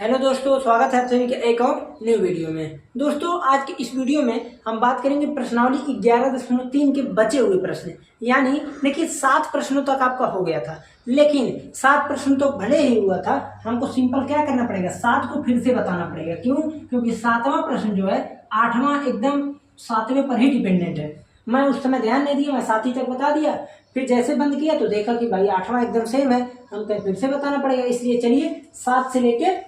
Hello दोस्तों, स्वागत है आप सभी के एक और न्यू वीडियो में। दोस्तों, आज की इस वीडियो में हम बात करेंगे प्रश्नावली 11.3 के बचे हुए प्रश्न। यानी देखिए 7 प्रश्नों तक आपका हो गया था, लेकिन 7 प्रश्न तो भले ही हुआ था, हमको सिंपल क्या करना पड़ेगा, 7 को फिर से बताना पड़ेगा। क्यों? क्योंकि 7वां प्रश्न जो है 8वां एकदम 7वें पर ही डिपेंडेंट है। मैं उस समय ध्यान नहीं दिया, मैं 7 ही तक बता दिया, फिर जैसे बंद किया तो देखा कि भाई 8वां एकदम सेम है, हमको फिर से बताना पड़ेगा। इसलिए चलिए 7 से लेके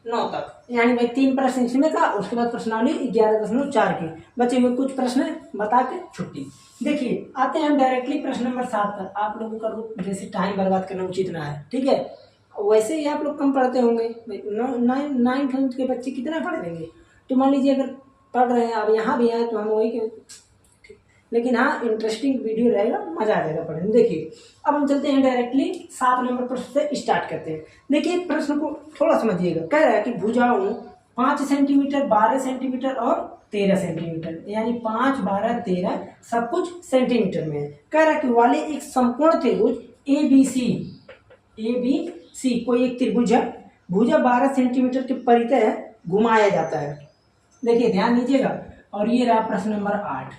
9 तक, यानी भाई 3 प्रश्न इसमें का, उसके बाद प्रश्नावली 11.4 के बचे हुए कुछ प्रश्न बता के छुट्टी। देखिए आते हैं हम डायरेक्टली प्रश्न नंबर 7 पर। आप लोगों का जैसे टाइम बर्बाद करना उचित ना है, ठीक है। वैसे ही आप लोग कम पढ़ते होंगे, 9th के बच्चे कितना पढ़ लेंगे। तो मान लीजिए अगर पढ़ रहे हैं, अब यहाँ भी आए तो हम वही, लेकिन हाँ इंटरेस्टिंग वीडियो रहेगा, मजा आ जाएगा पढ़ने। देखिए अब हम चलते हैं डायरेक्टली 7 नंबर प्रश्न से स्टार्ट करते हैं। देखिए प्रश्न को थोड़ा समझिएगा। कह रहा है कि भुजाओं 5 सेंटीमीटर, 12 सेंटीमीटर और 13 सेंटीमीटर, यानी 5, 12, 13 सब कुछ सेंटीमीटर में है। कह रहा है कि वाले एक संपूर्ण त्रिभुज ABC कोई एक त्रिभुज है, भुजा 12 सेंटीमीटर के परितः घुमाया जाता है। देखिए ध्यान दीजिएगा, और ये रहा प्रश्न नंबर 8।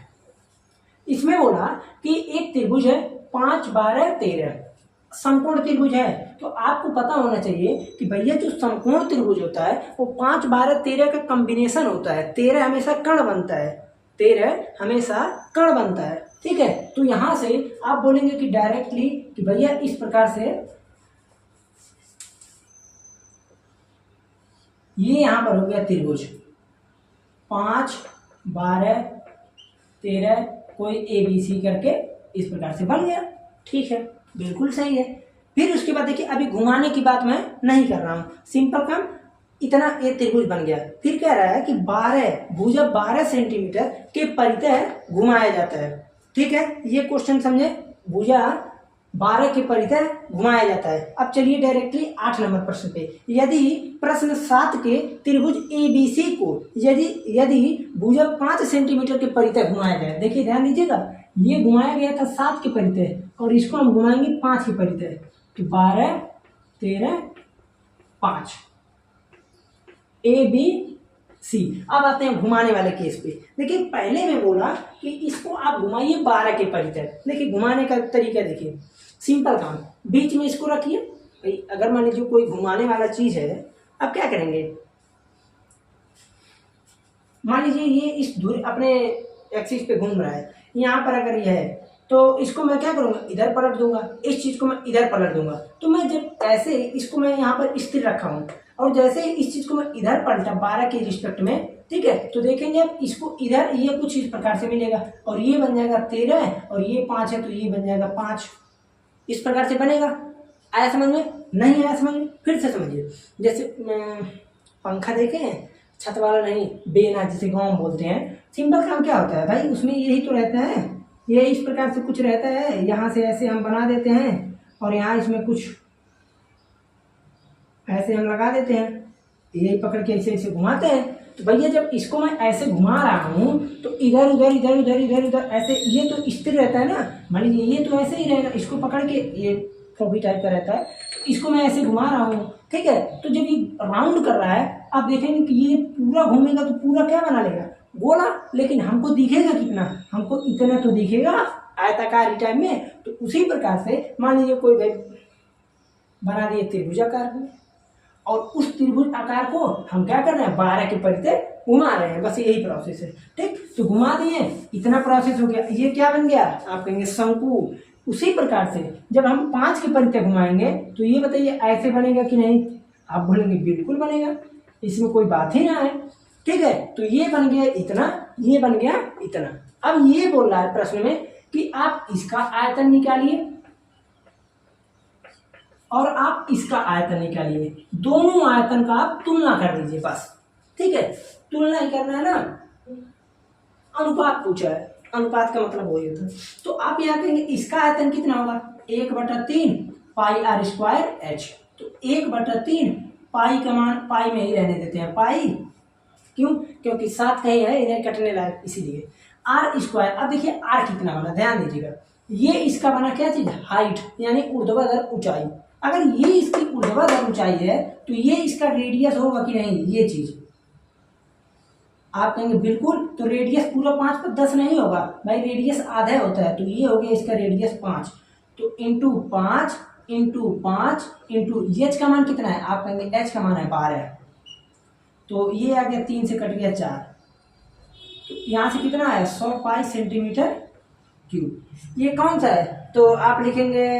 इसमें बोला कि एक त्रिभुज है 5, 12, 13 समकोण त्रिभुज है। तो आपको पता होना चाहिए कि भैया जो समकोण त्रिभुज होता है वो 5, 12, 13 का कॉम्बिनेशन होता है। 13 हमेशा कर्ण बनता है, 13 हमेशा कर्ण बनता है, ठीक है। तो यहां से आप बोलेंगे कि डायरेक्टली कि भैया इस प्रकार से ये यहां पर हो गया त्रिभुज 5, 12, 13 कोई ABC करके इस प्रकार से बन गया, ठीक है, बिल्कुल सही है। फिर उसके बाद देखिए अभी घुमाने की बात मैं नहीं कर रहा हूं, सिंपल काम, इतना ये त्रिभुज बन गया। फिर कह रहा है कि 12 भुजा 12 सेंटीमीटर के परितः घुमाया जाता है, ठीक है। ये क्वेश्चन समझे, भुजा 12 के परितः घुमाया जाता है। अब चलिए डायरेक्टली 8 नंबर प्रश्न पे। यदि प्रश्न 7 के त्रिभुज ABC को यदि भुजा 5 सेंटीमीटर के परितः घुमाया जाए, देखिए ध्यान दीजिएगा, ये घुमाया गया था 7 के परितः और इसको हम घुमाएंगे 5 के परितः, तो 12, 13, 5 ABC। अब आते हैं घुमाने वाले केस पे। देखिए पहले में बोला कि इसको आप घुमाइए 12 के परितः। देखिए घुमाने का तरीका देखिए, सिंपल काम, बीच में इसको रखिए। अगर मान लीजिए कोई घुमाने वाला चीज है, अब क्या करेंगे, मान लीजिए ये इस दूरी अपने एक्सिस पे घूम रहा है, यहाँ पर अगर ये है तो इसको मैं क्या करूंगा, इधर पलट दूंगा, इस चीज को मैं इधर पलट दूंगा। तो मैं जब ऐसे इसको मैं यहाँ पर स्थिर रखा हूँ और जैसे इस चीज को मैं इधर पलटा 12 के रिस्पेक्ट में, ठीक है, तो देखेंगे अब इसको इधर ये कुछ इस प्रकार से मिलेगा और ये बन जाएगा 13 और ये 5 है तो ये बन जाएगा 5, इस प्रकार से बनेगा। आया समझ में? नहीं आया समझ में? फिर से समझिए। जैसे पंखा देखे, छत वाला नहीं, बेना जिसे गाँव में बोलते हैं। सिंपल काम क्या होता है भाई, उसमें यही तो रहता है, ये इस प्रकार से कुछ रहता है, यहाँ से ऐसे हम बना देते हैं और यहाँ इसमें कुछ ऐसे हम लगा देते हैं, यही पकड़ के ऐसे ऐसे घुमाते हैं। तो भैया जब इसको मैं ऐसे घुमा रहा हूँ तो इधर उधर इधर उधर इधर उधर ऐसे, ये तो स्थिर रहता है ना, मान लीजिए ये तो ऐसे ही रहेगा, इसको पकड़ के ये फोबी टाइप का रहता है, तो इसको मैं ऐसे घुमा रहा हूँ, ठीक है। तो जब ये राउंड कर रहा है, आप देखेंगे कि ये पूरा घूमेगा तो पूरा क्या बना लेगा, गोला, लेकिन हमको दिखेगा कितना, हमको इतना तो दिखेगा आयताकार टाइप में। तो उसी प्रकार से मान लीजिए कोई बना दिए त्रिभुजाकार में, और उस त्रिभुज आकार को हम क्या कर रहे हैं, 12 के परितः घुमा रहे हैं, बस यही प्रोसेस है, ठीक। तो घुमा दिए, इतना प्रोसेस हो गया, ये क्या बन गया, आप कहेंगे शंकु। उसी प्रकार से जब हम 5 के परितः घुमाएंगे तो ये बताइए ऐसे बनेगा कि नहीं, आप बोलेंगे बिल्कुल बनेगा, इसमें कोई बात ही ना है, ठीक है। तो ये बन गया इतना, ये बन गया इतना। अब ये बोल रहा है प्रश्न में कि आप इसका आयतन निकालिए और आप इसका आयतन निकालिए, दोनों आयतन का आप तुलना कर लीजिए बस, ठीक है। तुलना ही करना है ना, अनुपात पूछा है, अनुपात का मतलब वही होता है। तो आप यहाँ कहेंगे इसका आयतन कितना होगा, 1/3 पाई r स्क्वायर h। तो 1/3 पाई का मान पाई में ही रहने देते हैं, पाई, क्यों, क्योंकि 7 कहीं है, इन्हें कटने लायक, इसीलिए r स्क्वायर। अब देखिए r कितना बना, ध्यान दीजिएगा, ये इसका बना क्या चीज, हाइट, यानी ऊर्ध्वाधर ऊंचाई। अगर ये इसकी ऊर्ध्वाधर ऊंचाई है तो ये इसका रेडियस होगा कि नहीं, ये चीज आप कहेंगे बिल्कुल। तो रेडियस पूरा 5 पर 10 नहीं होगा भाई, रेडियस आधा होता है, तो ये हो गया इसका रेडियस 5। तो इंटू 5 इंटू 5 इंटू एच का मान कितना है, आप कहेंगे एच का मान है 12, तो ये आ गया 3 से कट गया 4, तो यहाँ से कितना है 100 पाई सेंटीमीटर क्यूब। ये कौन सा है, तो आप लिखेंगे,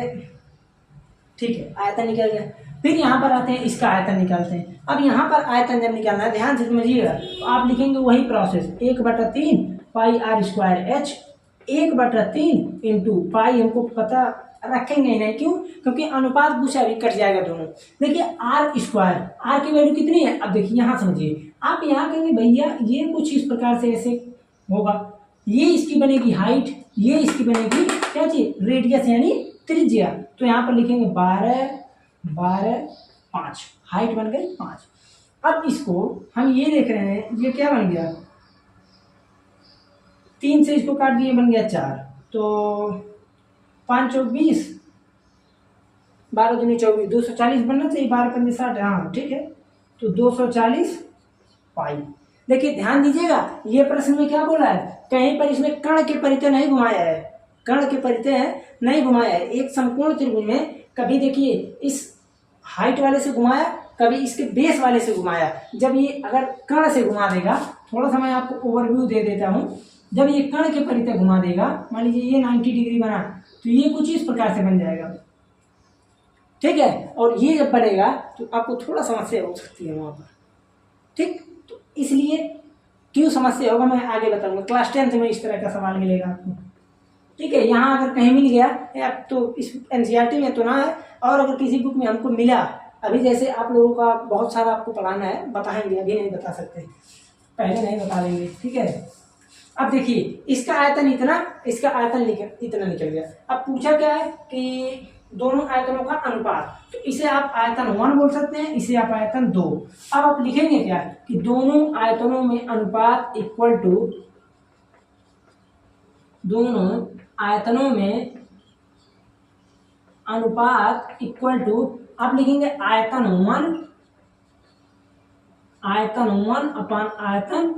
ठीक है, आयतन निकल गया। फिर यहाँ पर आते हैं, इसका आयतन निकालते हैं। अब यहाँ पर आयतन जब निकालना है, ध्यान से समझिएगा, तो आप लिखेंगे वही process, 1/3 pi r square h, 1/3 into pi, हमको पता रखेंगे ही नहीं, क्यों, क्योंकि अनुपात पूछा भी, कट जाएगा दोनों। देखिए आर स्क्वायर, आर की वैल्यू कितनी है, अब देखिए यहाँ समझिए, आप यहाँ कहेंगे भैया ये कुछ इस प्रकार से ऐसे होगा, ये इसकी बनेगी हाइट, ये इसकी बनेगी क्या चीज, रेडियस यानी त्रिज्या। तो यहाँ पर लिखेंगे 12 12 5, हाइट बन गई 5। अब इसको हम ये देख रहे हैं, ये क्या बन गया, 3 से इसको काट दिए बन गया 4, तो 5 चौक 20, 12 दूनी 24, 240 बनना चाहिए, 12 पंजे 60, हाँ ठीक है, तो 240 पाई। देखिए ध्यान दीजिएगा, ये प्रश्न में क्या बोला है, कहीं पर इसमें कर्ण के परितः नहीं घुमाया है, कर्ण के परितः नहीं घुमाया है। एक समकोण त्रिभुज में कभी देखिए इस हाइट वाले से घुमाया, कभी इसके बेस वाले से घुमाया। जब ये अगर कर्ण से घुमा देगा, थोड़ा सा मैं आपको ओवरव्यू दे देता हूँ, जब ये कर्ण के परितः घुमा देगा, मान लीजिए ये 90 डिग्री बना, तो ये कुछ इस प्रकार से बन जाएगा, ठीक है, और ये जब बनेगा तो आपको थोड़ा समस्या हो सकती है वहाँ पर, ठीक। तो इसलिए क्यों समस्या होगा मैं आगे बताऊंगा, क्लास 10th में इस तरह का सवाल मिलेगा आपको, ठीक है। यहाँ अगर कहीं मिल गया या तो इस एनसीईआरटी में तो ना है, और अगर किसी बुक में हमको मिला, अभी जैसे आप लोगों का बहुत सारा आपको पढ़ाना है, बताएंगे, अभी नहीं बता सकते, पहले नहीं बता देंगे, ठीक है। अब देखिए इसका आयतन इतना, इसका आयतन इतना निकल गया। अब पूछा क्या है कि दोनों आयतनों का अनुपात, तो इसे आप आयतन 1 बोल सकते हैं, इसे आप आयतन 2। अब आप लिखेंगे क्या कि दोनों आयतनों में अनुपात इक्वल टू, दोनों आयतनों में अनुपात इक्वल टू, आप लिखेंगे आयतन 1 अपान आयतन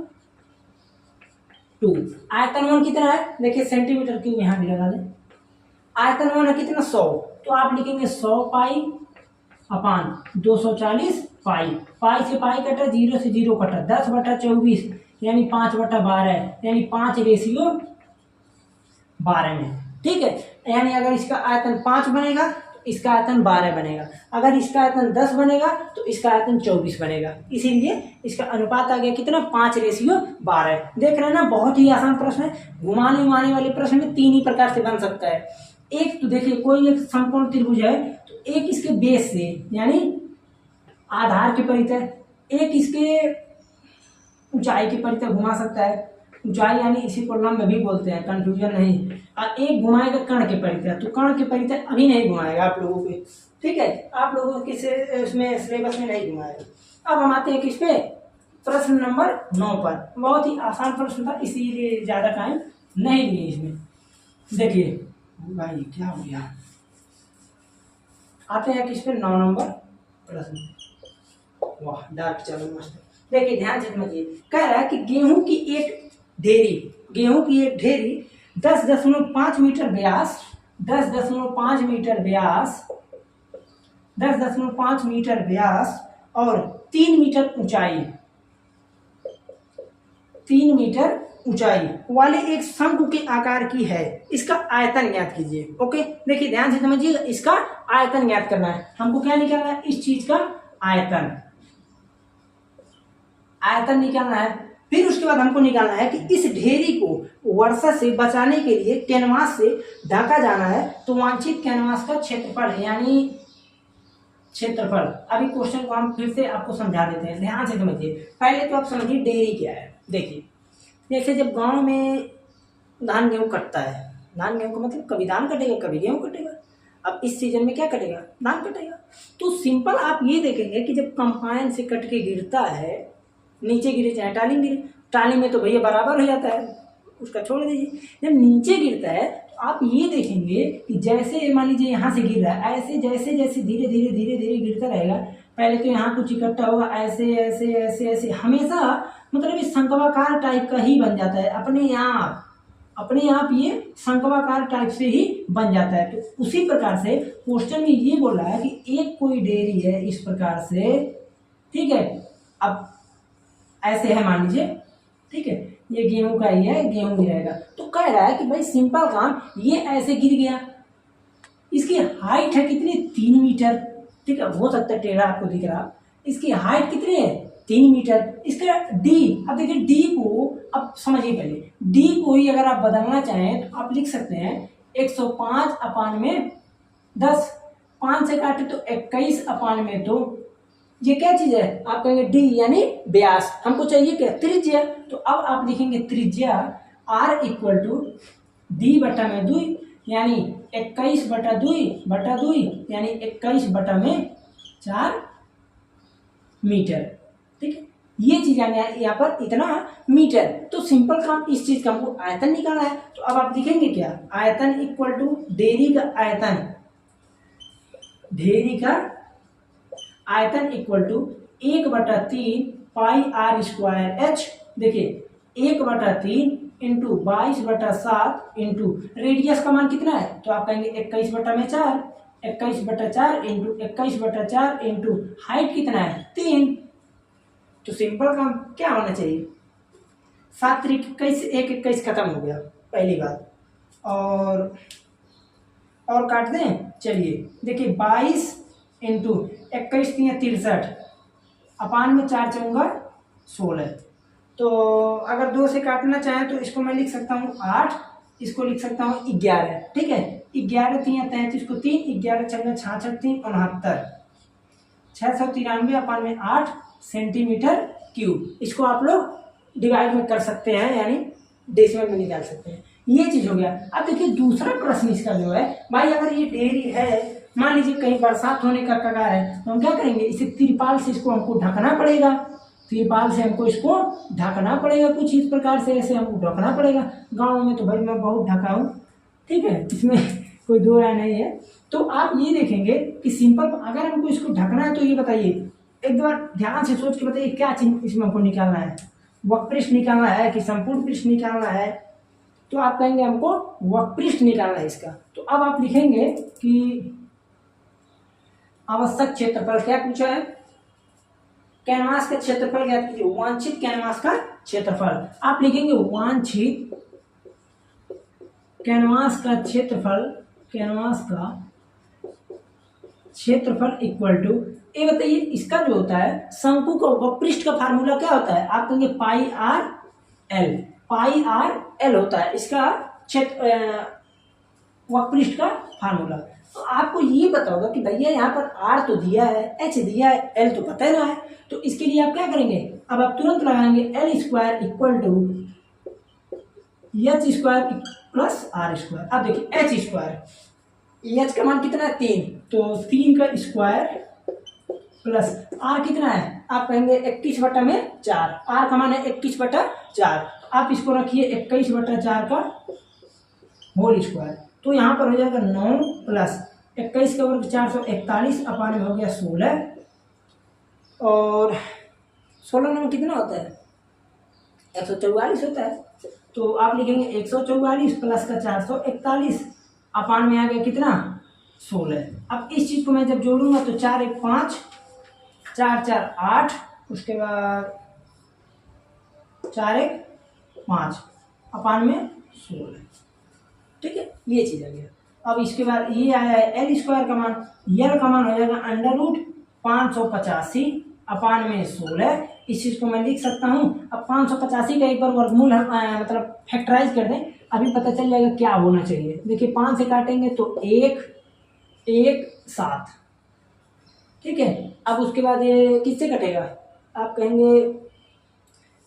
2। आयतन 1 कितना है, देखिए सेंटीमीटर क्यूब यहाँ भी लगा दें, आयतन 1 है कितना 100, तो आप लिखेंगे 100 पाई अपान 240 पाई, पाई से पाई कटा, 0 से 0 कटा, 10/24 यानी 5/12 यानी 5:12 में, ठीक है। यानी अगर इसका आयतन 5 बनेगा तो इसका आयतन 12 बनेगा, अगर इसका आयतन 10 बनेगा तो इसका आयतन 24 बनेगा, इसीलिए इसका अनुपात आ गया कितना 5:12। देख रहे हैं ना, बहुत ही आसान प्रश्न है, घुमाने उमाने वाले प्रश्न में 3 ही प्रकार से बन सकता है। एक तो देखिए कोई एक समकोण त्रिभुज है, तो एक इसके बेस से यानी आधार के परितः, एक इसके ऊंचाई के परितः घुमा सकता है, ऊंचाई यानी इसी को लंब भी बोलते हैं, कंफ्यूजन नहीं, और एक घुमाएगा कर्ण के परितः, तो कर्ण के परितः अभी नहीं घुमाएगा आप लोगों के, ठीक है, आप लोगों के इसमें सिलेबस में नहीं घुमाएगा। अब हम आते हैं किस पे, प्रश्न नंबर 9 पर। बहुत ही आसान प्रश्न था, इसीलिए ज्यादा टाइम नहीं लिए इसमें। देखिए भाई क्या हो गया, आते हैं किस पे, 9 नंबर प्रश्न। वाह डार्क, चलो मस्त। देखिए ध्यान से समझिए, कह रहा है कि गेहूं की एक ढेरी 10.5 मीटर व्यास, 10.5 मीटर व्यास और 3 मीटर ऊंचाई, 3 मीटर ऊंचाई वाले एक शंकु के आकार की है, इसका आयतन ज्ञात कीजिए। ओके, देखिए ध्यान से समझिए, इसका आयतन ज्ञात करना है हमको, क्या निकालना है, इस चीज का आयतन निकालना है। फिर उसके बाद हमको निकालना है कि इस ढेरी को वर्षा से बचाने के लिए कैनवास से ढका जाना है, तो वांछित कैनवास का क्षेत्रफल यानी क्षेत्रफल। अभी क्वेश्चन को हम फिर से आपको समझा देते हैं, ध्यान से समझिए। पहले तो आप समझिए डेयरी क्या है। देखिए जैसे जब गांव में धान गेहूं कटता है, धान गेहूं का मतलब कभी धान कटेगा कभी गेहूं कटेगा। अब इस सीजन में क्या कटेगा, धान कटेगा। तो सिंपल आप ये देखेंगे कि जब कंपाइन से कट के गिरता है, नीचे गिरे चाहे टाली गिरे, टाली में तो भैया बराबर हो जाता है, उसका छोड़ दीजिए। जब नीचे गिरता है तो आप ये देखेंगे कि जैसे मान लीजिए यहाँ से गिर रहा है, ऐसे जैसे जैसे धीरे धीरे धीरे धीरे गिरता रहेगा, पहले तो यहाँ कुछ इकट्ठा होगा, ऐसे ऐसे ऐसे ऐसे हमेशा मतलब इस शंक्वाकार टाइप का ही बन जाता है अपने आप ये शंक्वाकार टाइप से ही बन जाता है। तो उसी प्रकार से क्वेश्चन में ये बोल रहा है कि एक कोई डेयरी है इस प्रकार से, ठीक है। अब ऐसे है मान लीजिए, ठीक है, ये गेहूं का ही है, गेहूं गिरेगा, तो कह रहा है कि भाई सिंपल काम, ये ऐसे गिर गया, इसकी हाइट है कितनी, 3 मीटर, ठीक है, हो सकता है टेढ़ा आपको दिख रहा, इसकी हाइट कितनी है, 3 मीटर। इसका डी, अब देखिए डी को, अब समझिए पहले डी को ही अगर आप बदलना चाहें तो आप लिख सकते हैं 105/10, 5 से काटे तो 21/2। ये क्या चीज है, आप कहेंगे डी यानी व्यास, हमको चाहिए क्या, त्रिज्या। तो अब आप लिखेंगे त्रिज्या r = d/2 यानी 21/2 यानी 21/4 मीटर, ठीक है। ये चीज आ गया यहाँ पर इतना मीटर। तो सिंपल काम इस चीज का हमको आयतन निकालना है, तो अब आप लिखेंगे क्या, आयतन = डेयरी का आयतन, डेयरी का आयतन = 1/3 πr²h। देखिए 1/3 इंटू 22/7 इंटू रेडियस का मान कितना है, तो आप कहेंगे 21/4, 21/4 इंटू 21/4 इंटू हाइट कितना है, 3। तो सिंपल काम क्या होना चाहिए, 7 × 21, 1 × 21 खत्म हो गया पहली बात। और काट दें, चलिए देखिए 22 इंटू 21 × 63 अपान में 4 चौंगा 16। तो अगर 2 से काटना चाहें तो इसको मैं लिख सकता हूँ 8, इसको लिख सकता हूँ 11, ठीक है। 11 × 3 = 33 को 3, 11 × 6 = 66, 3 69, 693/8 सेंटीमीटर क्यूब। इसको आप लोग डिवाइड में कर सकते हैं, यानी डेसिमल में निकाल सकते हैं। ये चीज हो गया। अब देखिए दूसरा प्रश्न इसका जो है, भाई अगर ये डेयरी है, मान लीजिए कहीं बरसात होने का कगार है, तो हम क्या करेंगे, इसे तिरपाल से इसको हमको ढकना पड़ेगा, तिरपाल से हमको इसको ढकना पड़ेगा, कुछ इस प्रकार से ऐसे हमको ढकना पड़ेगा। गाँव में तो भाई मैं बहुत ढका हूँ, ठीक है, इसमें कोई दो राय नहीं है। तो आप ये देखेंगे कि सिंपल अगर हमको इसको ढकना है तो ये बताइए, एक बार ध्यान से सोच के बताइए क्या चीज इसमें हमको निकालना है, वक्रपृष्ठ निकालना है कि संपूर्ण पृष्ठ निकालना है। तो आप कहेंगे हमको वक्रपृष्ठ निकालना है इसका। तो अब आप लिखेंगे कि आवश्यक क्षेत्रफल क्या पूछा है, कैनवास का क्षेत्रफल ज्ञात कीजिए, वांछित कैनवास का क्षेत्रफल। आप लिखेंगे वांछित कैनवास का क्षेत्रफल, कैनवास का क्षेत्रफल इक्वल टू, ये बताइए इसका जो होता है शंकु का वक्रपृष्ठ का फार्मूला क्या होता है, आप कहेंगे पाई आर एल होता है इसका क्षेत्र वक्रपृष्ठ का फार्मूला। तो आपको ये पता होगा कि भैया यहाँ पर आर तो दिया है, एच दिया है, एल तो पता ही ना है। तो इसके लिए आप क्या करेंगे, अब आप तुरंत लगाएंगे L² = H² + R²। अब देखिए H², H का मान कितना है 3, तो 3 का स्क्वायर प्लस R कितना है, आप कहेंगे 21/4, R का मान है 21/4। आप इसको रखिए 21/4 का होल स्क्वायर, तो यहाँ पर हो जाएगा 9 प्लस 21 का वर्ग 441 अपान में हो गया 16, और 16 में कितना होता है 144 होता है। तो आप लिखेंगे 144 प्लस का 441 अपान में आ गया कितना 16। अब इस चीज को मैं जब जोड़ूंगा तो 4 × 1 = 5, 4 × 4 = 8, उसके बाद 4 × 1 = 5 अपान में 16, ठीक है, ये चीज आ गया। अब इसके बाद ये आया है L² का मान, L का मान हो जाएगा √585 अपान में 16। इस चीज को मैं लिख सकता हूँ। अब 585 का एक बार वर्गमूल मतलब फैक्टराइज कर दें, अभी पता चल जाएगा क्या होना चाहिए। देखिए 5 से काटेंगे तो 1 1 7, ठीक है। अब उसके बाद ये किससे कटेगा, आप कहेंगे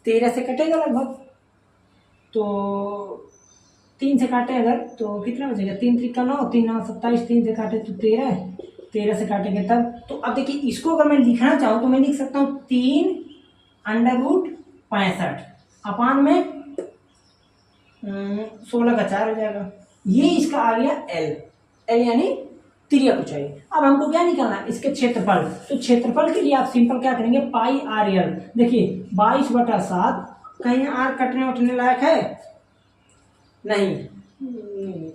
13 से कटेगा लगभग, तो 3 से काटे अगर तो कितना बचेगा, 3 × 3 = 9, 3 × 9 = 27, 3 से काटे तो 13 से काटेंगे तब। तो अब देखिए इसको अगर मैं लिखना चाहूँ तो मैं लिख सकता हूँ 3 √65 अपान में 16 का 4 हो जाएगा, ये इसका आ गया एल, एल यानी त्रिज्या ऊंचाई। अब हमको क्या निकालना है, इसके क्षेत्रफल। तो क्षेत्रफल के लिए आप सिंपल क्या करेंगे, पाई आर एल। देखिए 22/7, कहीं आर कटने उठने लायक है नहीं,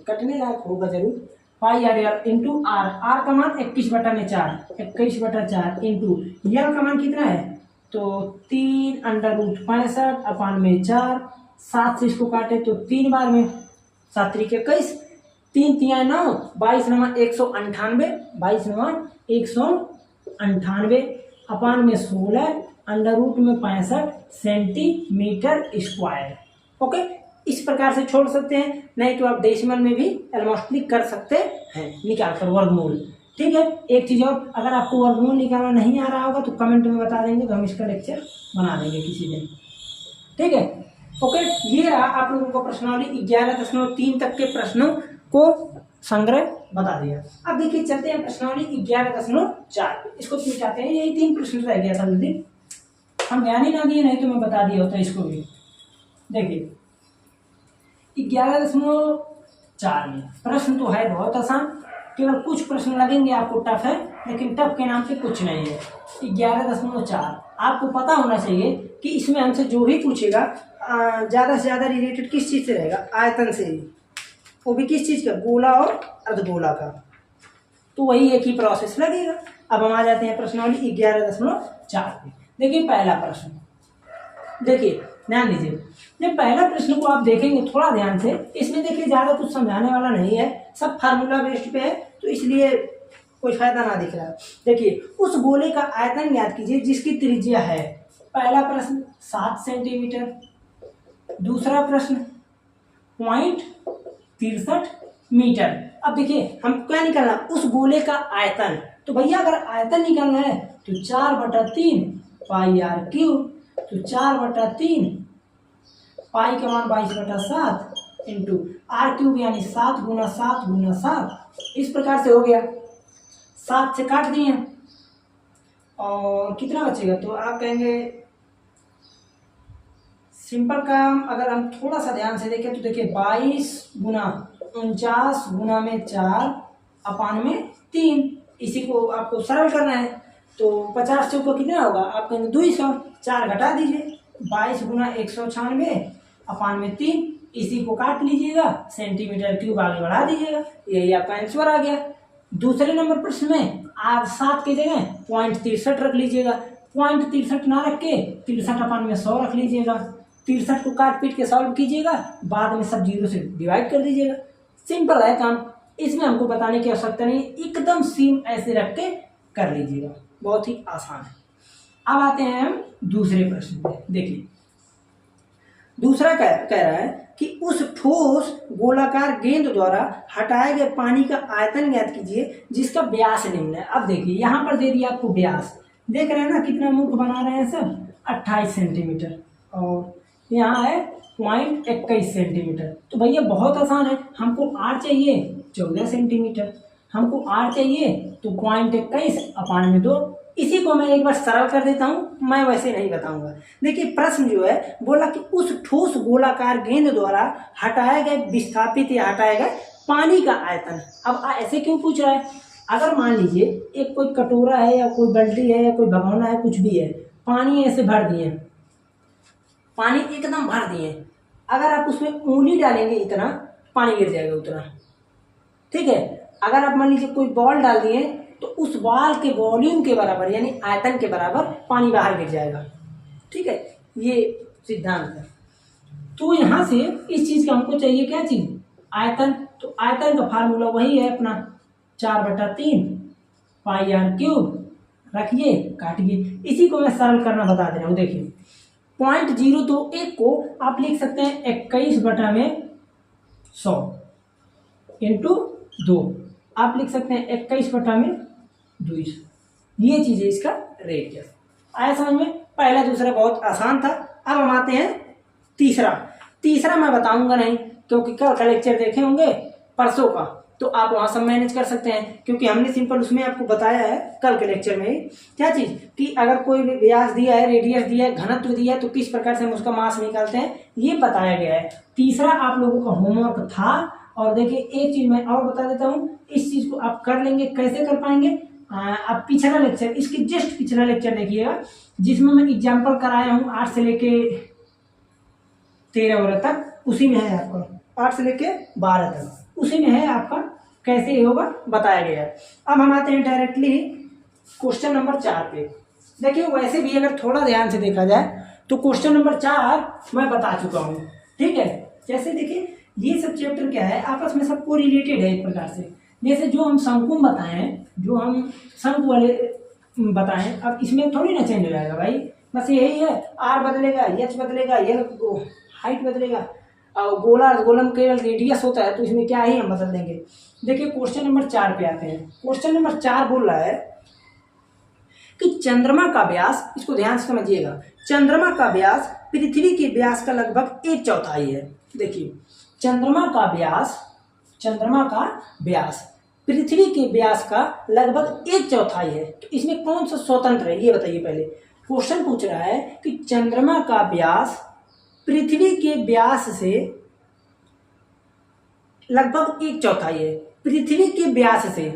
कटने लायक होगा जरूर। Pi r l into r, r का मान 21/4, 21/4 इंटू यल का मान कितना है, तो 3√65/4। 7 से इसको काटे तो 3 बार में, 7 3 21, 3 3 9, 22 9 198, 22 9 198 अपान में 16 √65 सेंटीमीटर स्क्वायर। ओके, इस प्रकार से छोड़ सकते हैं, नहीं तो आप डेसिमल में भी ऑलमोस्टली कर सकते हैं निकाल कर वर्गमूल। ठीक है, एक चीज़ और, अगर आपको वर्गमूल निकालना नहीं आ रहा होगा तो कमेंट में बता देंगे, तो हम इसका लेक्चर बना देंगे किसी दिन। ठीक है, ओके, ये रहा आप लोगों को प्रश्नावली 11.3 तक के प्रश्नों को संग्रह बता दिया। अब देखिए चलते हैं प्रश्नावली 11.4, इसको मिटाते हैं। यही 3 प्रश्न रह गया था उस दिन, हम ध्यान ही ना दिए, नहीं तो मैं बता दिया होता इसको भी। देखिए 11.4 में प्रश्न तो है बहुत आसान, केवल कुछ प्रश्न लगेंगे आपको टफ है, लेकिन टफ के नाम से कुछ नहीं है। 11.4 आपको पता होना चाहिए कि इसमें हमसे जो भी पूछेगा ज़्यादा से ज़्यादा रिलेटेड किस चीज़ से रहेगा, आयतन से, वो भी किस चीज़ का, गोला और अर्धगोला का। तो वही एक ही प्रोसेस लगेगा। अब हम आ जाते हैं प्रश्नावली 11.4 पे। देखिए पहला प्रश्न, देखिए ध्यान दीजिए, जब पहला प्रश्न को आप देखेंगे थोड़ा ध्यान से, इसमें देखिए ज़्यादा कुछ समझाने वाला नहीं है, सब फार्मूला बेस्ड पे है, तो इसलिए कोई फायदा ना दिख रहा है। देखिए उस गोले का आयतन ज्ञात कीजिए जिसकी त्रिज्या है। पहला प्रश्न 7 सेंटीमीटर, दूसरा प्रश्न 0.63 मीटर। अब देखिए हम क्या निकालना, उस गोले का आयतन। तो भैया अगर आयतन निकालना है तो 4/3 पाई आर क्यूब, तो 4/3 पाई का मान 22/7 इंटू आर क्यूब यानी 7 × 7 × 7, इस प्रकार से हो गया। 7 से काट दिए और कितना बचेगा, तो आप कहेंगे सिंपल काम अगर हम थोड़ा सा ध्यान से देखें तो देखिए 22 × 49 × 4 अपान में 3, इसी को आपको सरल करना है। तो 50 चौको कितना होगा, आप कहेंगे 200, 4 घटा दीजिए, 22 × 196 अपान में 3, इसी को काट लीजिएगा, सेंटीमीटर क्यूब आगे बढ़ा दीजिएगा, यही आपका आंसर आ गया। दूसरे नंबर प्रश्न में आप 7 की जगह 0.63 रख लीजिएगा, 0.63 ना रख के 63/100 रख लीजिएगा, 63 को काट पीट के सॉल्व कीजिएगा, बाद में सब 0 से डिवाइड कर दीजिएगा। सिंपल है काम, इसमें हमको बताने की आवश्यकता नहीं, एकदम सेम ऐसे रख के कर लीजिएगा, बहुत ही आसान है। अब आते हैं हम दूसरे प्रश्न पे। देखिए दूसरा कह रहा है कि उस ठोस गोलाकार गेंद द्वारा हटाए गए पानी का आयतन ज्ञात कीजिए जिसका व्यास निम्न है। अब देखिए यहाँ पर दे दिया आपको व्यास, देख रहे हैं ना कितना मुख बना रहे हैं सब, 28 सेंटीमीटर, और यहाँ है 0.21 सेंटीमीटर। तो भैया बहुत आसान है, हमको आर चाहिए 14 सेंटीमीटर, हमको आर चाहिए तो 0.21 अपान में 2, इसी को मैं एक बार सरल कर देता हूँ, मैं वैसे नहीं बताऊंगा। देखिए प्रश्न जो है बोला कि उस ठोस गोलाकार गेंद द्वारा हटाए गए विस्थापित या हटाए गए पानी का आयतन। अब ऐसे क्यों पूछ रहा है, अगर मान लीजिए एक कोई कटोरा है या कोई बाल्टी है या कोई भगोना है, कुछ भी है, पानी ऐसे भर दिए, पानी एकदम भर दिए, अगर आप उसमें उंगली डालेंगे इतना पानी गिर जाएगा उतना, ठीक है। अगर आप मान लीजिए कोई बॉल डाल दिए तो उस बॉल के वॉल्यूम के बराबर यानी आयतन के बराबर पानी बाहर गिर जाएगा, ठीक है, ये सिद्धांत है। तो यहाँ से इस चीज का हमको चाहिए क्या चीज, आयतन। तो आयतन का फार्मूला वही है अपना 4/3 पाई आर क्यूब, रखिए काटिए, इसी को मैं सरल करना बता दे रहा हूँ। देखिए 0.021 को आप लिख सकते हैं 21/100 इंटू 2, आप लिख सकते हैं 21/200, ये चीज है इसका रेडियस। आया समझ में, पहला दूसरा बहुत आसान था। अब हम आते हैं तीसरा मैं बताऊंगा नहीं, क्योंकि कल का लेक्चर देखे होंगे परसों का, तो आप वहां सब मैनेज कर सकते हैं, क्योंकि हमने सिंपल उसमें आपको बताया है कल के लेक्चर में ही क्या चीज कि अगर कोई व्यास दिया है, रेडियस दिया है, घनत्व दिया है, तो किस प्रकार से हम उसका मास निकालते हैं ये बताया गया है। तीसरा आप लोगों का होमवर्क था और देखिए एक चीज़ मैं और बता देता हूँ, इस चीज़ को आप कर लेंगे, कैसे कर पाएंगे? आप पिछला लेक्चर, इसकी जस्ट पिछला लेक्चर देखिएगा जिसमें मैं एग्जाम्पल कराया हूँ 8 से लेके 13 वर्ग तक, उसी में है आपका 8 से लेके 12 तक, उसी में है आपका कैसे ये होगा बताया गया है। अब हम आते हैं डायरेक्टली क्वेश्चन नंबर 4 पे। देखिए वैसे भी अगर थोड़ा ध्यान से देखा जाए तो क्वेश्चन नंबर 4 मैं बता चुका हूँ, ठीक है। जैसे देखिए ये सब चैप्टर क्या है, आपस में सबको रिलेटेड है एक प्रकार से। जैसे जो हम शंकुम बताएं, जो हम शंकु वाले बताएं, अब इसमें थोड़ी ना चेंज हो जाएगा भाई, बस यही है, आर बदलेगा, एच बदलेगा, ये हाइट बदलेगा, और गोला गोलम केवल रेडियस होता है, तो इसमें क्या ही हम बदल देंगे। देखिए क्वेश्चन नंबर 4 पे आते हैं। क्वेश्चन नंबर 4 बोल रहा है कि चंद्रमा का व्यास, इसको ध्यान से समझिएगा, चंद्रमा का व्यास पृथ्वी के व्यास का लगभग 1/4 है। देखिए चंद्रमा का व्यास पृथ्वी के व्यास का लगभग 1/4 है, तो इसमें कौन सा स्वतंत्र है ये बताइए। पहले क्वेश्चन पूछ रहा है कि चंद्रमा का व्यास पृथ्वी के व्यास से लगभग 1/4 है, पृथ्वी के व्यास से,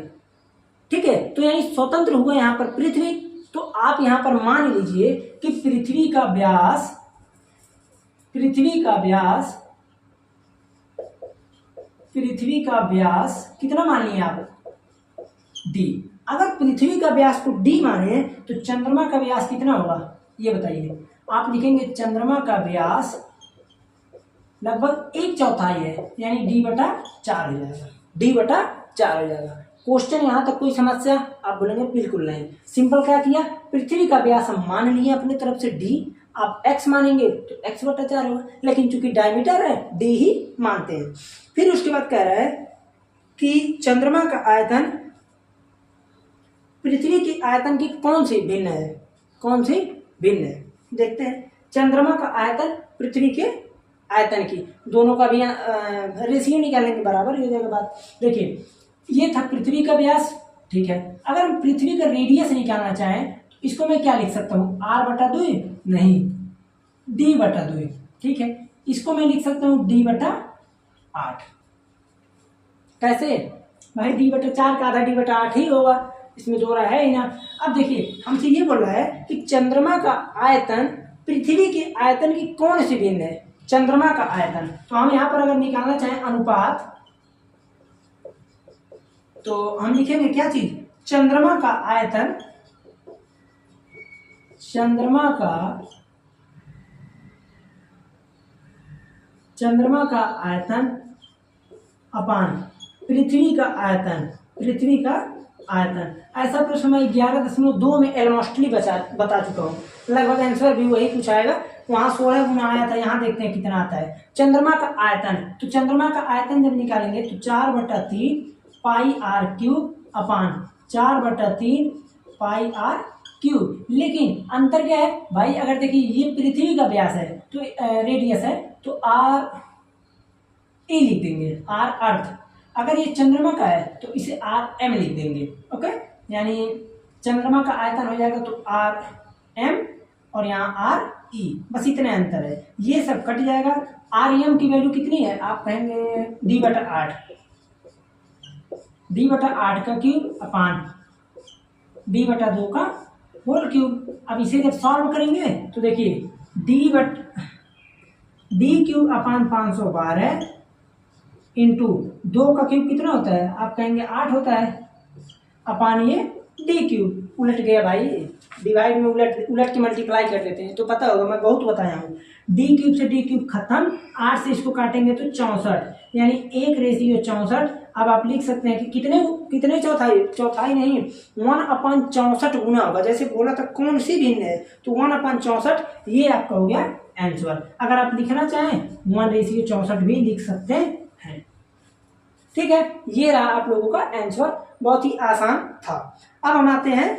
ठीक है। तो यानी स्वतंत्र हुआ यहाँ पर पृथ्वी, तो आप यहाँ पर मान लीजिए कि पृथ्वी का व्यास कितना मान लिए आप? d। अगर पृथ्वी का व्यास को d माने तो चंद्रमा का व्यास कितना होगा ये बताइए। आप लिखेंगे चंद्रमा का व्यास लगभग 1/4 है, यानी d/4 हो जाएगा, d/4 हो जाएगा। क्वेश्चन यहाँ तक कोई समस्या? आप बोलेंगे बिल्कुल नहीं। सिंपल क्या किया, पृथ्वी का व्यास हम मान लिए अपनी तरफ से d, आप x मानेंगे तो x/4 होगा, लेकिन चूंकि डायमीटर है d ही मानते हैं। फिर उसके बाद कह रहा है कि चंद्रमा का आयतन पृथ्वी के आयतन की कौन सी भिन्न है? देखते हैं। चंद्रमा का आयतन पृथ्वी के आयतन की, दोनों का भी रेशियो निकालेंगे बराबर हो जाएगा बात। देखिए ये था पृथ्वी का व्यास, ठीक है। अगर हम पृथ्वी का रेडियस निकालना चाहें तो इसको मैं क्या लिख सकता हूँ, r/2 नहीं d/2, ठीक है। इसको मैं लिख सकता हूँ d/8। कैसे भाई, d/4 का आधा d/8 ही होगा, इसमें दो रहा है ही ना। अब देखिए हमसे ये बोल रहा है कि चंद्रमा का आयतन पृथ्वी के आयतन की कौन सी भिन्न है? चंद्रमा का आयतन, तो हम यहाँ पर अगर निकालना चाहें अनुपात, तो हम लिखेंगे क्या चीज, चंद्रमा का आयतन अपान पृथ्वी का आयतन। ऐसा प्रश्न मैं 11.2 में ऑलमोस्टली बता चुका हूँ, लगभग आंसर भी वही कुछ आएगा। वहाँ 16 गुना आया था, यहाँ देखते हैं कितना आता है। चंद्रमा का आयतन, तो चंद्रमा का आयतन जब निकालेंगे तो 4/3 πr³ अपान 4/3 πr³। लेकिन अंतर क्या है भाई, अगर देखिए ये पृथ्वी का व्यास है तो रेडियस है, तो r e लिख देंगे, r अर्थ। अगर ये चंद्रमा का है तो इसे rm लिख देंगे, ओके। यानी चंद्रमा का आयतन हो जाएगा तो rm और यहाँ re, बस इतने अंतर है, ये सब कट जाएगा। rem की वैल्यू कितनी है, आप कहेंगे d/8 का क्यूब अपान d/2 का होल क्यूब। अब इसे जब सॉल्व करेंगे तो देखिए d³ अपान 512 इंटू 2 का क्यूब कितना होता है, आप कहेंगे 8 होता है, अपान ये d³। उलट गया भाई, डिवाइड में उलट के मल्टीप्लाई कर देते हैं तो पता होगा, मैं बहुत बताया हूँ। d³ से d³ खत्म, 8 से इसको काटेंगे तो 64, यानी 1/64। अब आप लिख सकते हैं कि कितने चौथाई नहीं, 1/64 गुना होगा। जैसे बोला था कौन सी भिन्न है, तो 1/64, ये आपका हो गया आंसर। अगर आप लिखना चाहें 1/64 भी लिख सकते हैं, ठीक है। ये रहा आप लोगों का आंसर, बहुत ही आसान था। अब हम आते हैं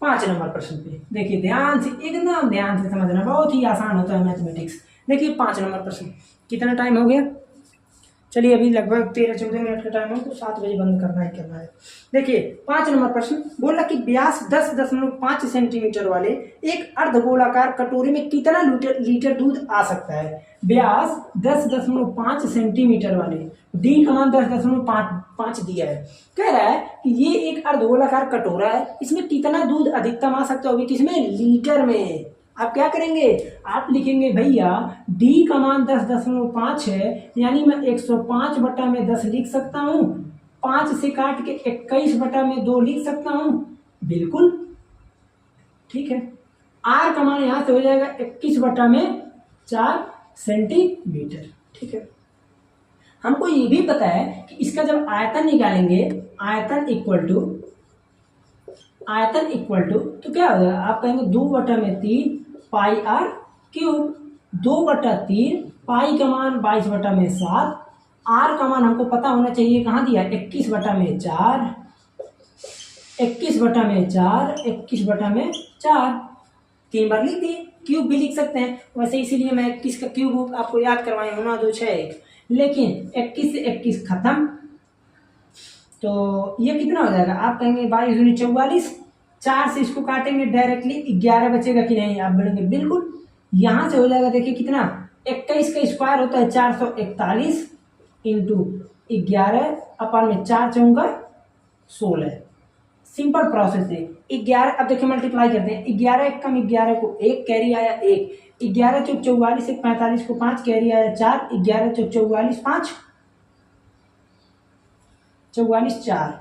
5 नंबर प्रश्न पे। देखिए ध्यान से, एकदम ध्यान से समझना, बहुत ही आसान होता है मैथमेटिक्स। देखिए 5 नंबर प्रश्न, कितना टाइम हो गया, चलिए अभी लगभग 13-14 मिनट का टाइम है, तो 7 बजे बंद करना है। देखिए 5 नंबर प्रश्न बोला कि व्यास 10.5 सेंटीमीटर वाले एक अर्धगोलाकार कटोरे में कितना लीटर दूध आ सकता है। व्यास 10.5 सेंटीमीटर वाले, डी का मान 10.5 दिया है। कह रहा है कि ये एक अर्धगोलाकार कटोरा है, इसमें कितना दूध अधिकतम आ सकता होगा, किसमें, लीटर में। आप क्या करेंगे, आप लिखेंगे भैया डी का मान 10.5 है, यानी मैं 105/10 लिख सकता हूँ। 5 से काट के 21/2 लिख सकता हूँ, बिल्कुल ठीक है। आर का मान यहां से हो जाएगा 21/4 सेंटीमीटर, ठीक है। हमको ये भी पता है कि इसका जब आयतन निकालेंगे, आयतन इक्वल टू तो क्या हो जाएगा, आप कहेंगे 2/3 पाई आर क्यूब, 2/3 पाई का मान 22/7, आर का मान हमको पता होना चाहिए, कहाँ दिया, 21/4, 21/4 3 बार लिख दिए। क्यूब भी लिख सकते हैं वैसे, इसीलिए मैं 21 का क्यूब आपको याद करवाया हूँ ना, 2 6, लेकिन 21 से 21 खत्म, तो ये कितना हो जाएगा, आप कहेंगे 22 दूनी 44, 4 से इसको काटेंगे डायरेक्टली 11 बचेगा कि नहीं, आप बोलेंगे बिल्कुल। यहां से हो जाएगा, देखिए कितना, 21 का स्क्वायर होता है 441 इंटू 11 अपान में 4 चौंका 16, सिंपल प्रोसेस है। 11 अब देखिए मल्टीप्लाई करते हैं, 11 एक कम 11 को 1 कैरी आया 1, 11 चौक 44 एक 45 को 5 कैरी आया 4, 11 चौक 44 5, 44 4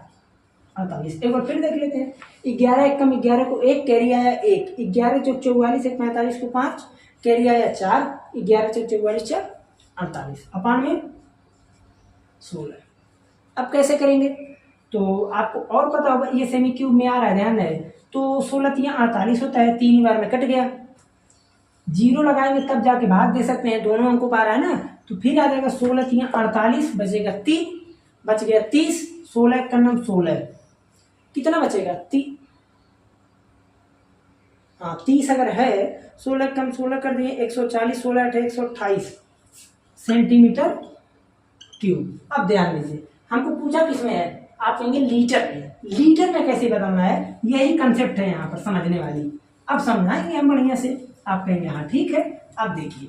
48। एक बार फिर देख लेते हैं, 11 एक कम 11 को 1 कैरी आया 1, 11 चौक 44 एक 45 को 5 कैरी आया 4, 11 चौक 44 4 48 अपान में 16। अब कैसे करेंगे, तो आपको और पता होगा, ये सेमी क्यूब में आ रहा है, ध्यान है, तो 16 3 48 होता है, 3 बार में कट गया, 0 लगाएंगे तब जाके भाग दे सकते हैं, दोनों अंकों पर आ रहा है ना, तो फिर आ जाएगा 16 3 48, बचेगा 3, बच गया 30, 16 का नाम 16, कितना बचेगा 30 अगर है, 16 कम 16 कर दिए 140, 16 8 128 सेंटीमीटर क्यूब। अब ध्यान दीजिए, हमको पूछा किसमें है, आप कहेंगे लीटर में, लीटर में कैसे बदलना है, यही कंसेप्ट है यहाँ पर समझने वाली। अब समझाएंगे हम बढ़िया से, आप कहेंगे हाँ ठीक है। अब देखिए,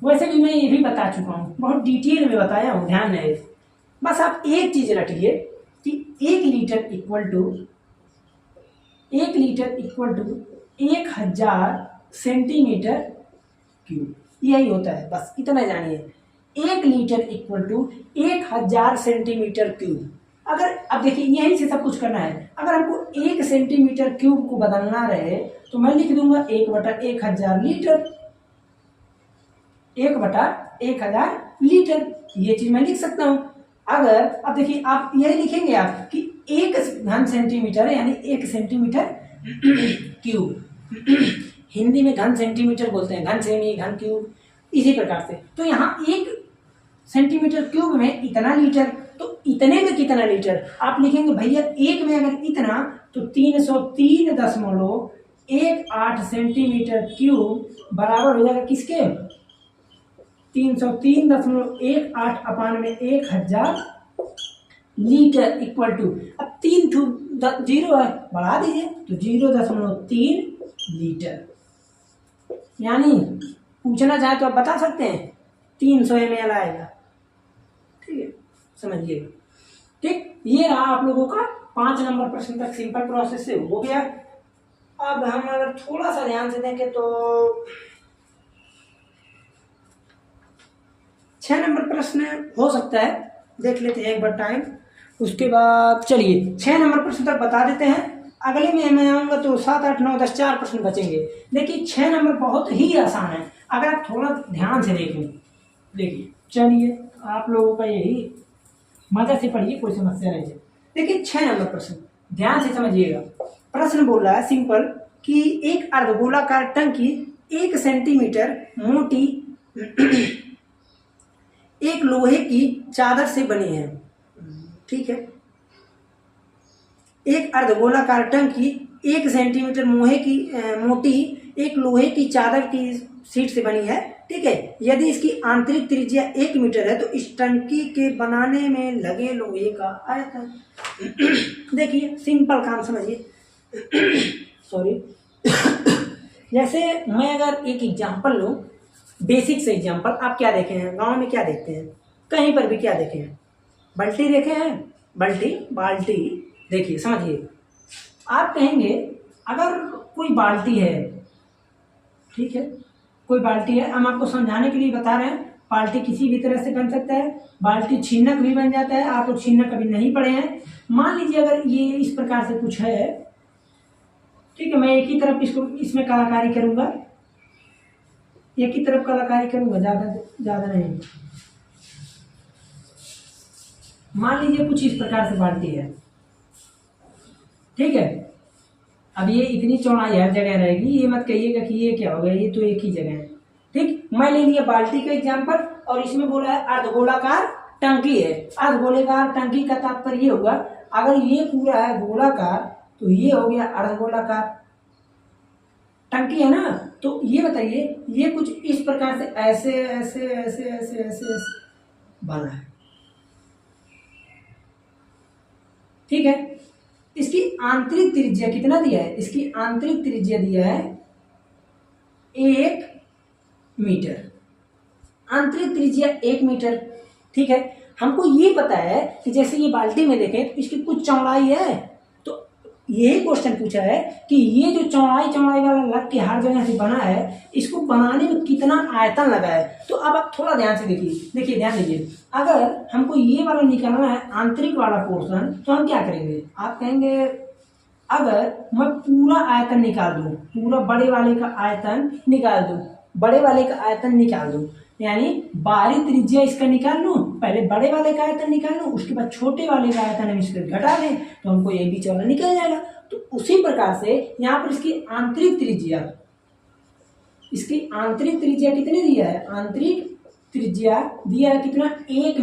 वैसे भी मैं ये भी बता चुका हूँ, बहुत डिटेल में बताया हूँ, ध्यान रहे, बस आप एक चीज रखिए कि 1 litre equal to 1000 centimetre cube, यही होता है, बस इतना जानिए। 1 litre equal to 1000 centimetre cube. अगर अब देखिए यहीं से सब कुछ करना है, अगर हमको 1 सेंटीमीटर क्यूब को बदलना रहे तो मैं लिख दूंगा 1/1000 लीटर, 1/1000 लीटर, ये चीज मैं लिख सकता हूं। अगर अब देखिए आप यही लिखेंगे आप कि 1 घन सेंटीमीटर यानी 1 सेंटीमीटर क्यूब, हिंदी में घन सेंटीमीटर बोलते हैं, घन सेमी घन क्यूब, इसी प्रकार से। तो यहाँ 1 सेंटीमीटर क्यूब में इतना लीटर, तो इतने में कितना लीटर, आप लिखेंगे भैया 1 में अगर इतना तो 303.18 सेंटीमीटर क्यूब बराबर हो जाएगा किसके, 303.18 अपान में 1000 लीटर इक्वल टू, अब 3 0 है बढ़ा दीजिए तो 0.3 लीटर, यानी पूछना चाहे तो आप बता सकते हैं 300 ml आएगा, ठीक है, समझिएगा। ठीक, ये रहा आप लोगों का 5 नंबर प्रश्न तक सिंपल प्रोसेस से हो गया। अब हम अगर थोड़ा सा ध्यान से देखें तो 6 नंबर प्रश्न हो सकता है, देख लेते हैं एक बार टाइम, उसके बाद चलिए 6 नंबर प्रश्न तक बता देते हैं। अगले में मैं आऊँगा तो 7 8 9 10 4 प्रश्न बचेंगे। देखिए 6 नंबर बहुत ही आसान है, अगर आप थोड़ा ध्यान से देखें। देखिए चलिए आप लोगों का यही मजा से पढ़िए, कोई समस्या नहीं है। देखिए 6 नंबर प्रश्न ध्यान से समझिएगा। प्रश्न बोल रहा है सिंपल कि एक अर्धगोलाकार टंकी 1 सेंटीमीटर मोटी एक लोहे की चादर से बनी है, ठीक है। एक अर्धगोलाकार टंकी 1 सेंटीमीटर मोटी एक लोहे की चादर की शीट से बनी है, ठीक है। यदि इसकी आंतरिक त्रिज्या 1 मीटर है तो इस टंकी के बनाने में लगे लोहे का आयतन। देखिए सिंपल काम समझिए। सॉरी। जैसे मैं अगर एक एग्जांपल लूँ, बेसिक से एग्जांपल, आप क्या देखे हैं गांव में, क्या देखते हैं, कहीं पर भी क्या देखे हैं, बाल्टी देखे हैं, बाल्टी देखिए, समझिए। आप कहेंगे अगर कोई बाल्टी है, ठीक है, कोई बाल्टी है, हम आपको समझाने के लिए बता रहे हैं, बाल्टी किसी भी तरह से बन सकता है, बाल्टी छीनक भी बन जाता है। आप लोग छीनक कभी नहीं पढ़े हैं। मान लीजिए अगर ये इस प्रकार से कुछ है, ठीक है, मैं एक ही तरफ इसमें कलाकारी करूंगा, एक ही तरफ कलाकारी करूंगा, ज़्यादा नहीं। मान लीजिए कुछ इस प्रकार से बाल्टी है, ठीक है। अब ये इतनी चौड़ाई हर जगह रहेगी, ये मत कहिएगा कि ये क्या हो गया, ये तो एक ही जगह है, ठीक। मैं ले लिया बाल्टी का एग्जाम्पल और इसमें बोला है अर्धगोलाकार टंकी है। अर्धगोलाकार टंकी का तात्पर्य ये होगा, अगर ये पूरा है गोलाकार तो ये हो गया अर्धगोलाकार टंकी, है ना। तो ये बताइए, ये कुछ इस प्रकार से ऐसे ऐसे ऐसे ऐसे ऐसे ऐसे बना है, ठीक है। इसकी आंतरिक त्रिज्या कितना दिया है, इसकी आंतरिक त्रिज्या दिया है 1 मीटर, आंतरिक त्रिज्या 1 मीटर, ठीक है। हमको ये पता है कि जैसे ये बाल्टी में देखें तो इसकी कुछ चौड़ाई है, तो यही क्वेश्चन पूछा है कि ये जो चौड़ाई वाला लग के हर जगह से बना है, इसको बनाने में कितना आयतन लगा है। तो अब आप थोड़ा ध्यान से देखिए, ध्यान दीजिए। अगर हमको ये वाला निकालना है आंतरिक वाला पोर्शन, तो हम क्या करेंगे, आप कहेंगे अगर मैं पूरा आयतन निकाल दूं, पूरा बड़े वाले का आयतन निकाल दूं, यानी बाहरी त्रिज्या इसका निकाल लूं, पहले बड़े वाले का आयतन निकाल लूं, उसके बाद छोटे वाले का आयतन हम इसको घटा दें तो हमको ये बीच वाला निकल जाएगा। तो उसी प्रकार से यहाँ पर इसकी आंतरिक त्रिज्या कितनी दिया है, आंतरिक त्रिज्या दिया है कितना, 1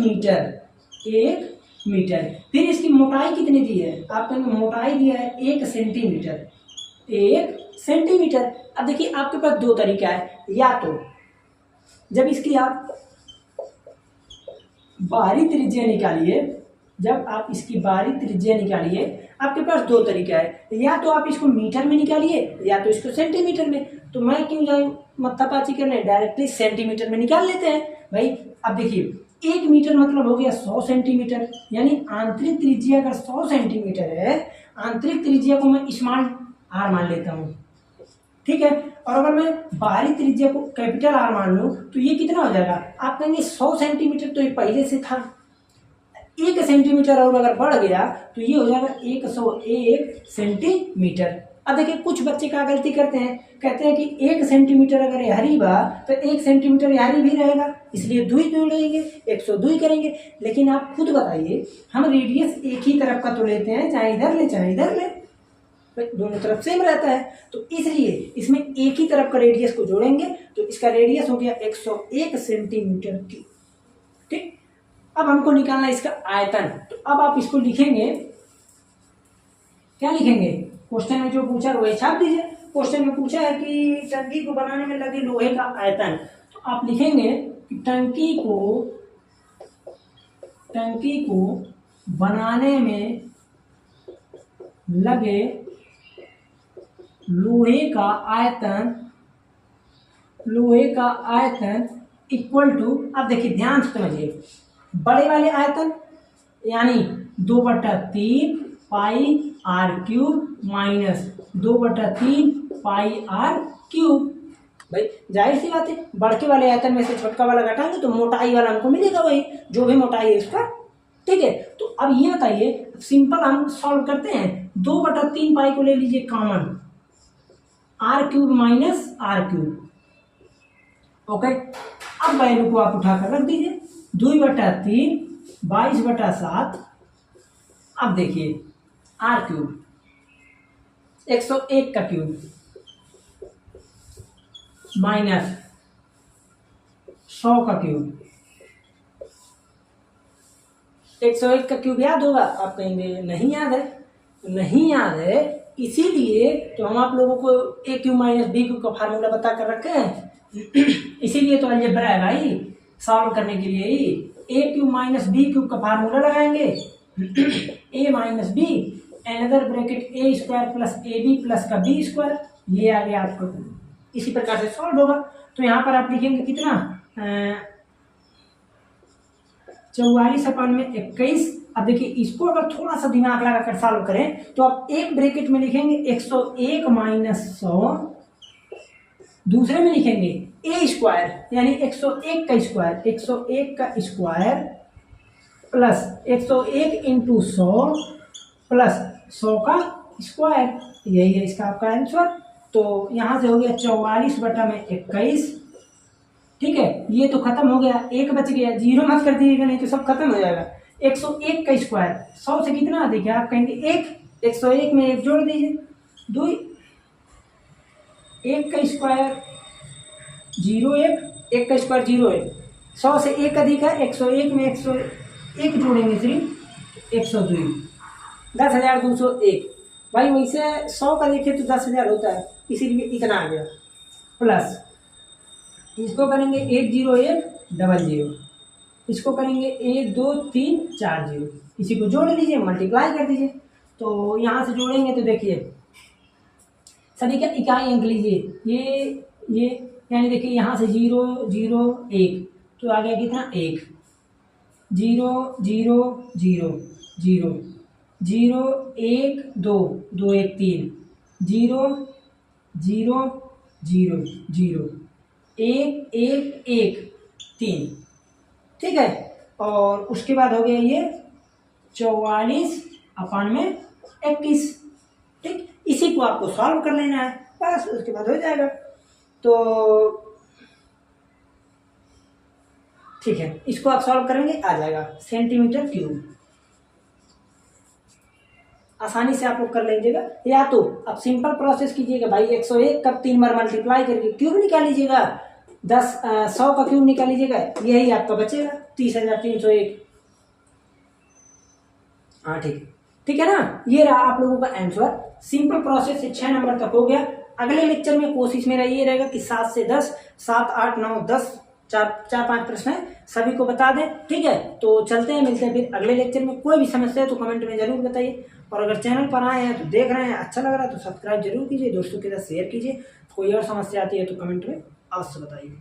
मीटर। फिर इसकी मोटाई कितनी दी है, आप कहेंगे मोटाई दिया है 1 सेंटीमीटर। अब देखिए आपके पास दो तरीका है, या तो जब इसकी आप बाहरी त्रिज्या निकालिए, आपके पास दो तरीका है, या तो आप इसको मीटर में निकालिए या तो इसको सेंटीमीटर में। तो मैं क्यों जाऊँ मत्थापाची करने, डायरेक्टली सेंटीमीटर में निकाल लेते हैं भाई। अब देखिए 1 मीटर मतलब हो गया 100 सेंटीमीटर, यानी आंतरिक त्रिज्या अगर 100 सेंटीमीटर है, आंतरिक त्रिज्या को मैं स्मॉल आर मान लेता हूँ, ठीक है। और अगर मैं बाहरी त्रिज्या को कैपिटल आर मान लूँ तो ये कितना हो जाएगा, आप कहेंगे 100 सेंटीमीटर तो ये पहले से था, 1 सेंटीमीटर और अगर बढ़ गया तो ये हो जाएगा 101 सेंटीमीटर। अब देखिए कुछ बच्चे क्या गलती करते हैं, कहते हैं कि 1 सेंटीमीटर अगर यहरी बा तो 1 सेंटीमीटर यहरी भी रहेगा, इसलिए 2 जोड़ेंगे, 102 करेंगे। लेकिन आप खुद बताइए, हम रेडियस एक ही तरफ का तो लेते हैं, चाहे इधर ले चाहे इधर ले, दोनों तरफ सेम रहता है, तो इसलिए इसमें एक ही तरफ का रेडियस को जोड़ेंगे तो इसका रेडियस हो गया 101 सेंटीमीटर की, ठीक। अब हमको निकालना इसका आयतन, तो अब आप इसको लिखेंगे, क्या लिखेंगे, क्वेश्चन में जो पूछा वही छाप दीजिए। क्वेश्चन में पूछा है कि टंकी को बनाने में लगे लोहे का आयतन, तो आप लिखेंगे कि टंकी को बनाने में लगे लोहे का आयतन इक्वल टू, अब देखिए ध्यान से समझिए, बड़े वाले आयतन यानी 2/3 pi r cube minus 2/3 pi r cube. भाई जाहिर सी बात है, बड़के वाले आयतन में से छोटका वाला घटाएंगे तो मोटाई वाला हमको मिलेगा, वही जो भी मोटाई है इसका, ठीक है। तो अब ये बताइए, सिंपल हम सॉल्व करते हैं, 2/3 पाई को ले लीजिए common, r cube minus r cube, okay. अब वैल्यू को आप उठाकर रख दीजिए, 2/3 22/7। अब देखिए आर क्यूब 101 का क्यूब माइनस 100 का क्यूब, 101 का क्यूब याद होगा, आप कहेंगे नहीं याद है, इसीलिए तो हम आप लोगों को ए क्यू माइनस बी क्यू का फार्मूला बता कर रखे हैं। इसीलिए तो अलजेब्रा है भाई, सॉल्व करने के लिए ही a cube minus b cube का फार्मूला लगाएंगे। A minus b another bracket a square plus a b plus का बी स्क्वायर, ये आ गया आपको। इसी प्रकार से सॉल्व होगा। तो यहाँ पर आप लिखेंगे कितना 44/21। अब देखिए इसको अगर थोड़ा सा दिमाग लगाकर सॉल्व करें तो आप एक ब्रैकेट में लिखेंगे 101 माइनस 100, दूसरे में लिखेंगे ए स्क्वायर यानी 101 का स्क्वायर, 101 का स्क्वायर प्लस 101 इंटू 100 प्लस 100 का स्क्वायर, यही है इसका आपका आंसर। तो यहाँ से हो गया 44/21। ठीक है, ये तो खत्म हो गया, एक बच गया, जीरो मत कर दीजिएगा नहीं तो सब खत्म हो जाएगा। 101 का स्क्वायर 100 से कितना अधिक है, आप कहेंगे 1, 101 में 1 जोड़ दीजिए, 2, 1 का स्क्वायर 0 1 का स्क्वायर 0 1, 100 से 1 अधिक है, 101 में 101 जोड़ेंगे सिर्फ 102, 10,201। भाई वैसे 100 का देखें तो 10,000 होता है, इसीलिए इतना आ गया। प्लस इसको करेंगे 10100, इसको करेंगे 1 2 3 4 0, इसी को जोड़ लीजिए, मल्टीप्लाई कर दीजिए। तो यहाँ से जोड़ेंगे तो देखिए सभी का इकाई अंक लीजिए, ये यानी देखिए यहाँ से 0 0 1 तो आ गया कितना 1, 0 0 0 0 0 1 2 2 1 3, 0 0 0 0 1 1 1 3। ठीक है, और उसके बाद हो गया ये 44/21। ठीक, इसी को आपको सॉल्व कर लेना है बस, उसके बाद हो जाएगा। तो ठीक है, इसको आप सॉल्व करेंगे आ जाएगा सेंटीमीटर क्यूब, आसानी से आप लोग कर लीजिएगा। या तो आप सिंपल प्रोसेस कीजिएगा भाई, 101 का 3 बार मल्टीप्लाई करके क्यूब निकाल लीजिएगा, 100 का क्यूब निकाल लीजिएगा, यही आपका बचेगा 30,301। हाँ ठीक है ना, ये रहा आप लोगों का आंसर। सिंपल प्रोसेस से 6 नंबर तक हो गया। अगले लेक्चर में कोशिश मेरा ये रहेगा कि 7 से 10, 7 8 9 10 4-5 प्रश्न है, सभी को बता दें। ठीक है, तो चलते हैं, मिलते हैं फिर अगले लेक्चर में। कोई भी समस्या है तो कमेंट में जरूर बताइए, और अगर चैनल पर आए हैं तो देख रहे हैं, अच्छा लग रहा है तो सब्सक्राइब जरूर कीजिए, दोस्तों के साथ शेयर कीजिए। कोई और समस्या आती है तो कमेंट में अवश्य बताइए।